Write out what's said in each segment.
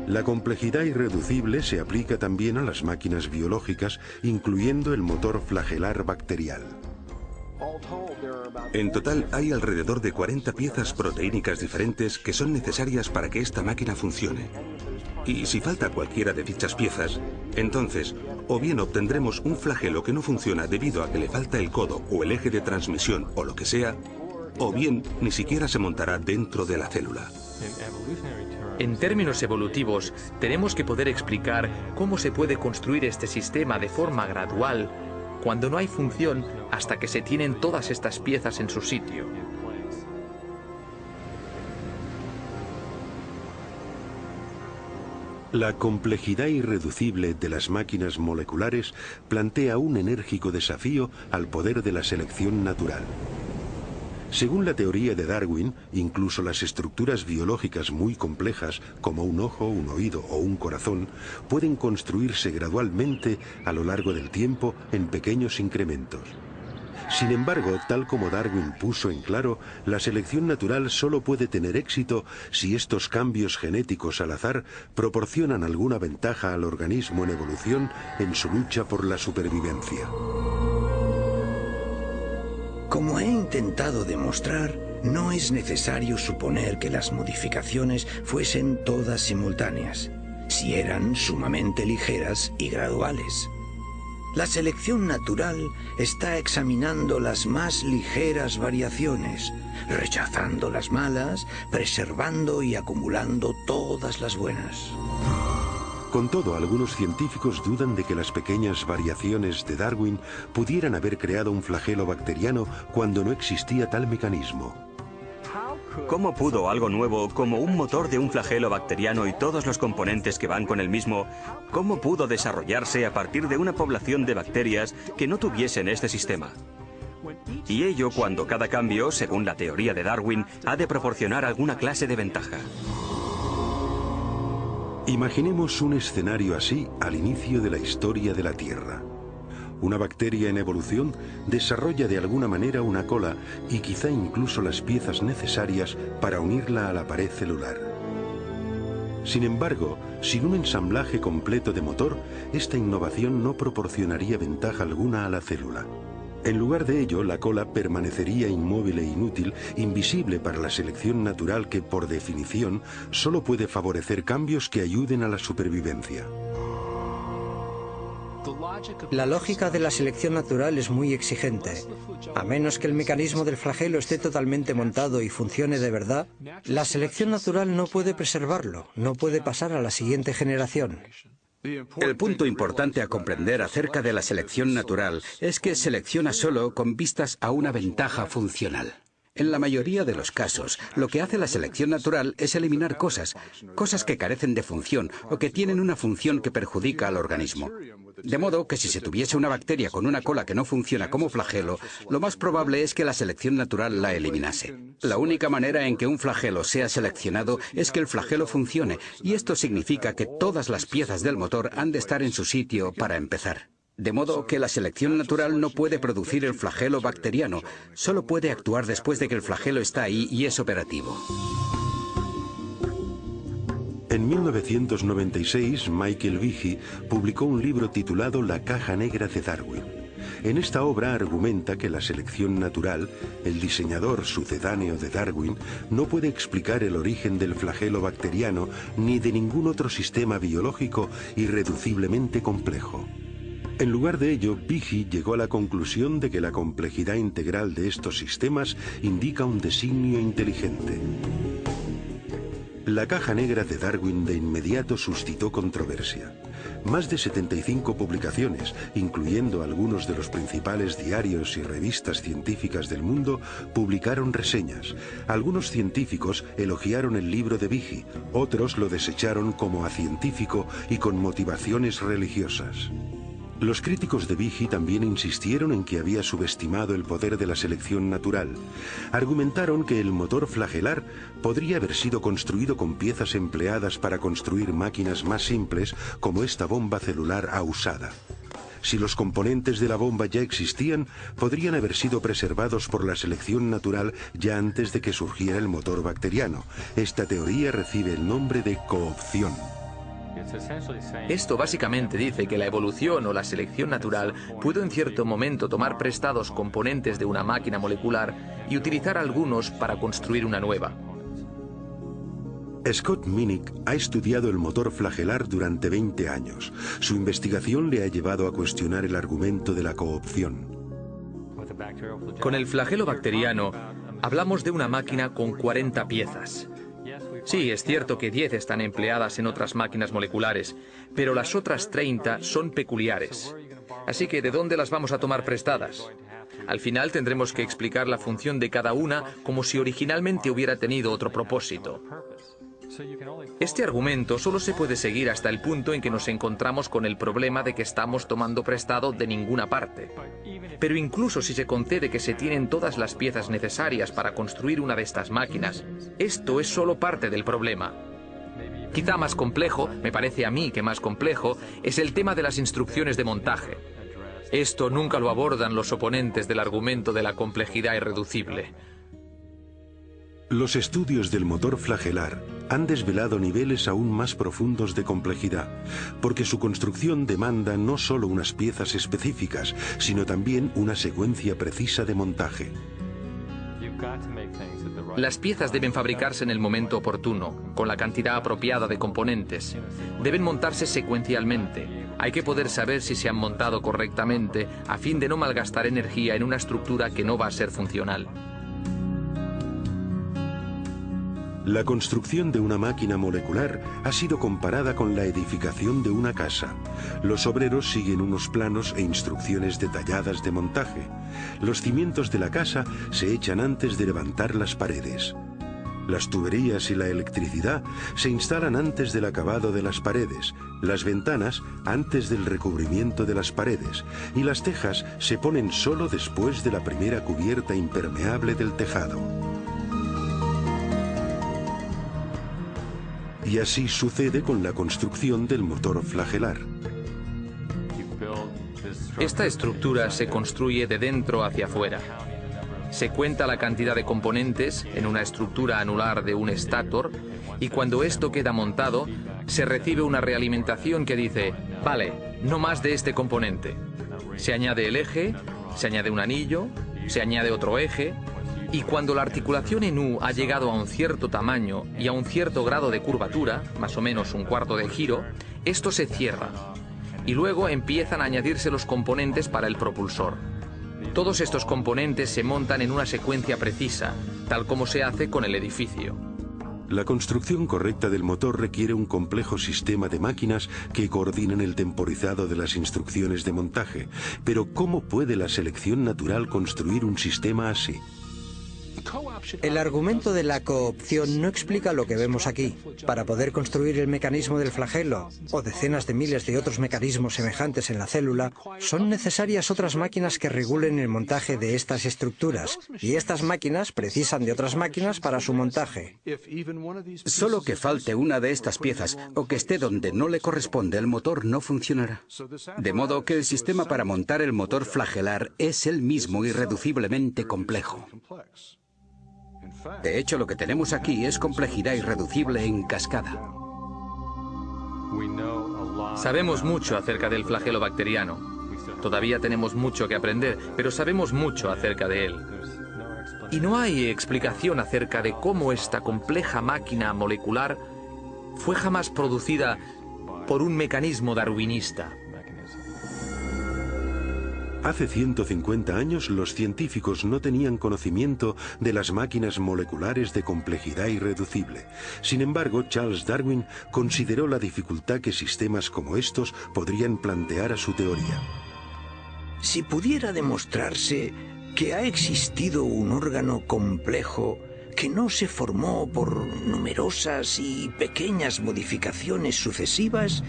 La complejidad irreducible se aplica también a las máquinas biológicas, incluyendo el motor flagelar bacterial. En total hay alrededor de 40 piezas proteínicas diferentes que son necesarias para que esta máquina funcione. Y si falta cualquiera de dichas piezas, entonces o bien obtendremos un flagelo que no funciona debido a que le falta el codo o el eje de transmisión o lo que sea, o bien ni siquiera se montará dentro de la célula. En términos evolutivos, tenemos que poder explicar cómo se puede construir este sistema de forma gradual cuando no hay función hasta que se tienen todas estas piezas en su sitio. La complejidad irreducible de las máquinas moleculares plantea un enérgico desafío al poder de la selección natural. Según la teoría de Darwin, incluso las estructuras biológicas muy complejas, como un ojo, un oído o un corazón, pueden construirse gradualmente a lo largo del tiempo en pequeños incrementos. Sin embargo, tal como Darwin puso en claro, la selección natural solo puede tener éxito si estos cambios genéticos al azar proporcionan alguna ventaja al organismo en evolución en su lucha por la supervivencia. Como he intentado demostrar, no es necesario suponer que las modificaciones fuesen todas simultáneas, si eran sumamente ligeras y graduales. La selección natural está examinando las más ligeras variaciones, rechazando las malas, preservando y acumulando todas las buenas. Con todo, algunos científicos dudan de que las pequeñas variaciones de Darwin pudieran haber creado un flagelo bacteriano cuando no existía tal mecanismo. ¿Cómo pudo algo nuevo, como un motor de un flagelo bacteriano y todos los componentes que van con el mismo, cómo pudo desarrollarse a partir de una población de bacterias que no tuviesen este sistema? Y ello cuando cada cambio, según la teoría de Darwin, ha de proporcionar alguna clase de ventaja. Imaginemos un escenario así al inicio de la historia de la Tierra. Una bacteria en evolución desarrolla de alguna manera una cola y quizá incluso las piezas necesarias para unirla a la pared celular. Sin embargo, sin un ensamblaje completo de motor, esta innovación no proporcionaría ventaja alguna a la célula. En lugar de ello, la cola permanecería inmóvil e inútil, invisible para la selección natural que, por definición, solo puede favorecer cambios que ayuden a la supervivencia. La lógica de la selección natural es muy exigente. A menos que el mecanismo del flagelo esté totalmente montado y funcione de verdad, la selección natural no puede preservarlo, no puede pasar a la siguiente generación. El punto importante a comprender acerca de la selección natural es que selecciona solo con vistas a una ventaja funcional. En la mayoría de los casos, lo que hace la selección natural es eliminar cosas que carecen de función o que tienen una función que perjudica al organismo. De modo que si se tuviese una bacteria con una cola que no funciona como flagelo, lo más probable es que la selección natural la eliminase. La única manera en que un flagelo sea seleccionado es que el flagelo funcione, y esto significa que todas las piezas del motor han de estar en su sitio para empezar. De modo que la selección natural no puede producir el flagelo bacteriano, solo puede actuar después de que el flagelo está ahí y es operativo. En 1996, Michael Behe publicó un libro titulado La caja negra de Darwin. En esta obra argumenta que la selección natural, el diseñador sucedáneo de Darwin, no puede explicar el origen del flagelo bacteriano ni de ningún otro sistema biológico irreduciblemente complejo. En lugar de ello, Behe llegó a la conclusión de que la complejidad integral de estos sistemas indica un designio inteligente. La caja negra de Darwin de inmediato suscitó controversia. Más de 75 publicaciones, incluyendo algunos de los principales diarios y revistas científicas del mundo, publicaron reseñas. Algunos científicos elogiaron el libro de Behe, otros lo desecharon como acientífico y con motivaciones religiosas. Los críticos de Behe también insistieron en que había subestimado el poder de la selección natural. Argumentaron que el motor flagelar podría haber sido construido con piezas empleadas para construir máquinas más simples, como esta bomba celular usada. Si los componentes de la bomba ya existían, podrían haber sido preservados por la selección natural ya antes de que surgiera el motor bacteriano. Esta teoría recibe el nombre de coopción. Esto básicamente dice que la evolución o la selección natural pudo en cierto momento tomar prestados componentes de una máquina molecular y utilizar algunos para construir una nueva. Scott Minnick ha estudiado el motor flagelar durante 20 años. Su investigación le ha llevado a cuestionar el argumento de la coopción. Con el flagelo bacteriano, hablamos de una máquina con 40 piezas. Sí, es cierto que 10 están empleadas en otras máquinas moleculares, pero las otras 30 son peculiares. Así que, ¿de dónde las vamos a tomar prestadas? Al final tendremos que explicar la función de cada una como si originalmente hubiera tenido otro propósito. Este argumento solo se puede seguir hasta el punto en que nos encontramos con el problema de que estamos tomando prestado de ninguna parte. Pero incluso si se concede que se tienen todas las piezas necesarias para construir una de estas máquinas, esto es solo parte del problema. Quizá más complejo, me parece a mí que más complejo, es el tema de las instrucciones de montaje. Esto nunca lo abordan los oponentes del argumento de la complejidad irreducible. Los estudios del motor flagelar han desvelado niveles aún más profundos de complejidad, porque su construcción demanda no solo unas piezas específicas, sino también una secuencia precisa de montaje. Las piezas deben fabricarse en el momento oportuno, con la cantidad apropiada de componentes. Deben montarse secuencialmente. Hay que poder saber si se han montado correctamente a fin de no malgastar energía en una estructura que no va a ser funcional. La construcción de una máquina molecular ha sido comparada con la edificación de una casa. Los obreros siguen unos planos e instrucciones detalladas de montaje. Los cimientos de la casa se echan antes de levantar las paredes. Las tuberías y la electricidad se instalan antes del acabado de las paredes, las ventanas antes del recubrimiento de las paredes y las tejas se ponen solo después de la primera cubierta impermeable del tejado. Y así sucede con la construcción del motor flagelar. Esta estructura se construye de dentro hacia afuera. Se cuenta la cantidad de componentes en una estructura anular de un estator y cuando esto queda montado, se recibe una realimentación que dice, vale, no más de este componente. Se añade el eje, se añade un anillo, se añade otro eje, y cuando la articulación en U ha llegado a un cierto tamaño y a un cierto grado de curvatura, más o menos un cuarto de giro, esto se cierra. Y luego empiezan a añadirse los componentes para el propulsor. Todos estos componentes se montan en una secuencia precisa, tal como se hace con el edificio. La construcción correcta del motor requiere un complejo sistema de máquinas que coordinen el temporizado de las instrucciones de montaje. Pero ¿cómo puede la selección natural construir un sistema así? El argumento de la coopción no explica lo que vemos aquí. Para poder construir el mecanismo del flagelo, o decenas de miles de otros mecanismos semejantes en la célula, son necesarias otras máquinas que regulen el montaje de estas estructuras, y estas máquinas precisan de otras máquinas para su montaje. Solo que falte una de estas piezas, o que esté donde no le corresponde, el motor no funcionará. De modo que el sistema para montar el motor flagelar es el mismo irreduciblemente complejo. De hecho, lo que tenemos aquí es complejidad irreducible en cascada. Sabemos mucho acerca del flagelo bacteriano. Todavía tenemos mucho que aprender, pero sabemos mucho acerca de él. Y no hay explicación acerca de cómo esta compleja máquina molecular fue jamás producida por un mecanismo darwinista. Hace 150 años los científicos no tenían conocimiento de las máquinas moleculares de complejidad irreducible. Sin embargo, Charles Darwin consideró la dificultad que sistemas como estos podrían plantear a su teoría. Si pudiera demostrarse que ha existido un órgano complejo que no se formó por numerosas y pequeñas modificaciones sucesivas,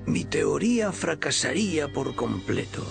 mi teoría fracasaría por completo.